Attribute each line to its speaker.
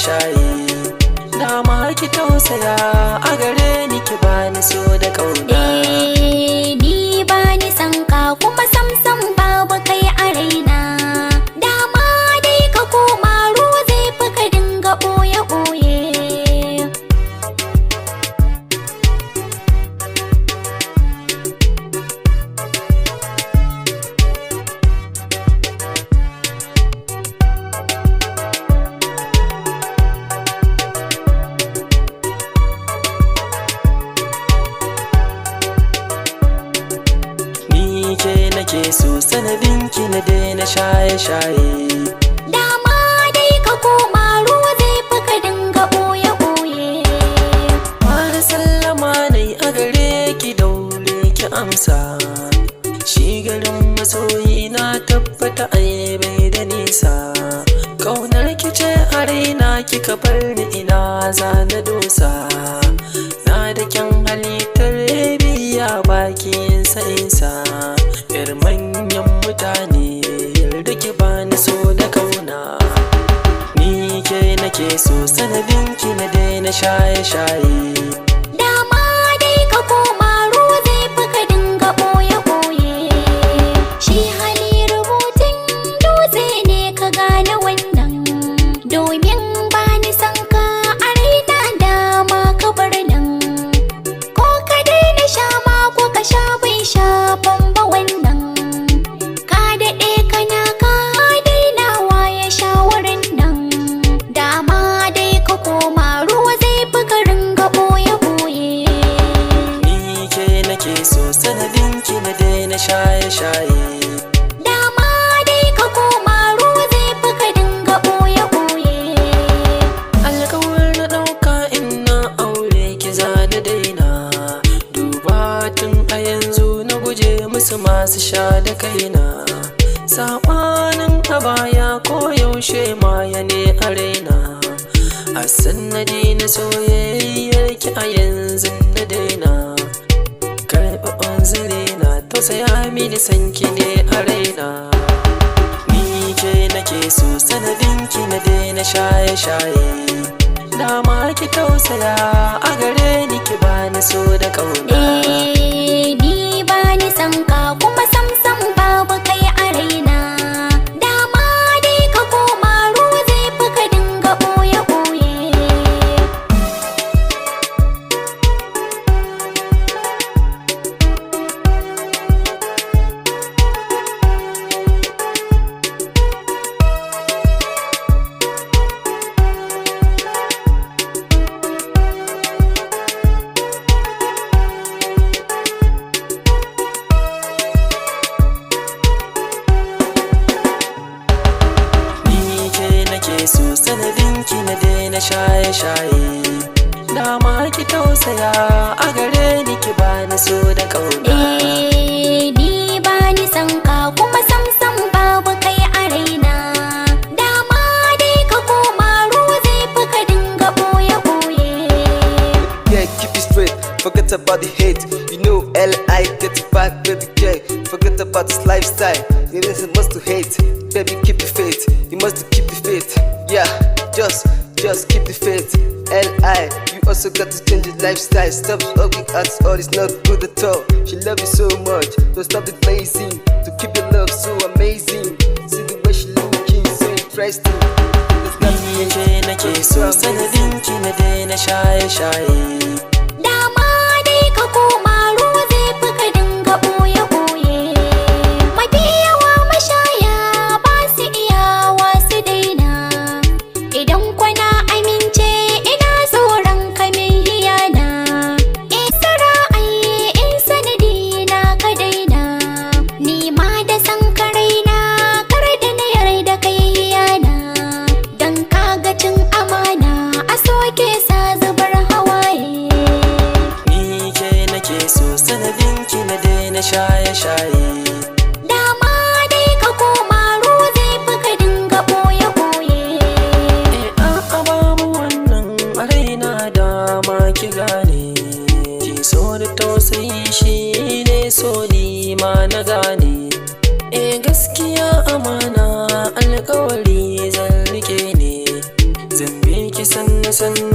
Speaker 1: shaye-shaye. Dama ki tausaya a gare ni ki bani so da kauna.
Speaker 2: Ni bani san ka kuma samsam babu kai a raina. Dama dai ka koma ruwa zai fi ka dinga ɓoye-ɓoye.
Speaker 1: Ke nake so sanadinki na daina shaye-shaye.
Speaker 2: Dama dai ka koma ruwa zai fi ka dinga ɓoye-ɓoye.
Speaker 1: Fara sallama nai a gare ki daure ki amsa. Shi garin masoyi na tabbata ai bai da nisa. Kaunar ki ce a raina kika bar ni ina zana dosa. Na da kyan halittar biya bakin sa'insa. Yar manyan mutane yarda ki bani so da kauna. Ni ke nake so sanadinki na daina shaye-shaye.
Speaker 2: Dama dai ka koma ruwa zai fi ka dinga ɓoye-ɓoye. Shi hali rubutun dutse ne ka gane wannan. Domin bani san ka a raina dama ka bar nan. Ko ka daina sha ma ko ka sha bai shafan ba wannan. Ka daɗe kana ka dainawa ya shawarar nan. Dama dai ka koma ruwa zai fi ka ringa ɓoye-ɓoye.
Speaker 1: Ni ke nake so sanadinki na daina shaye-shaye.
Speaker 2: Dama dai ka koma ruwa zai fi ka dinga ɓoye-ɓoye.
Speaker 1: Alƙawar na ɗauka ina aure ki za da daina. Duba tun a yanzu na guje musu masu sha da kaina. Saɓanin a baya ko yaushe maya ne a raina. A sannadi na soyayyar ki a yanzu na daina. Karɓi ɓanzare na tausaya mini sanki ne a raina. Ni ke nake so sanadinki na daina shaye-shaye. Dama ki tausaya a gare ni ki bani so da kauna.
Speaker 2: Ni bani san ka kuma samsam babu kai a raina. Dama dai ka koma ruwa zai fi ka dinga ɓoye-ɓoye.
Speaker 1: Ni ke nake so sanadinki na daina shaye-shaye. Dama ki tausaya a gare ni ki bani so da kauna.
Speaker 2: Ni bani san ka kuma samsam babu kai a raina. Dama dai ka koma ruwa zai fi ka dinga ɓoye-ɓoye.
Speaker 3: Yeah, keep it straight, forget about the hate. You know L.I. get it back, baby girl. Forget about this lifestyle, it isn't much to hate. Baby, keep the faith, you must keep the faith. Yeah, just keep the faith. L.I. You also got to change your lifestyle. Stop looking at all, it's not good at all. She love you so much, don't stop the blazing. To keep your love so amazing. See the way she looking, so interesting. There's got to
Speaker 1: Ni ke nake so sanadinki na daina shaye-shaye.
Speaker 2: Dama dai ka koma ruwa zai fi ka dinga ɓoye-ɓoye. Mafi yawa mashaya ba su iyawa su daina. Idan kwana amince ina tsoron ka min hiyana. In sara'ayi in sanadi na ka daina. Ni ma da san ka raina kar da na yarda kai hiyana. Dan kaga cin amana a soke sa zubar hawaye.
Speaker 1: Ni ke nake so sanadinki na daina shaye-shaye.
Speaker 2: Dama dai ka koma ruwa zai fi ka dinga ɓoye-ɓoye.
Speaker 1: A'a babu wannan a raina dama ki gane. Ki so da tausayi shi ne so ni ma na gane. Gaskiya amana alƙawari zan rike ne. Zan bi ki sannu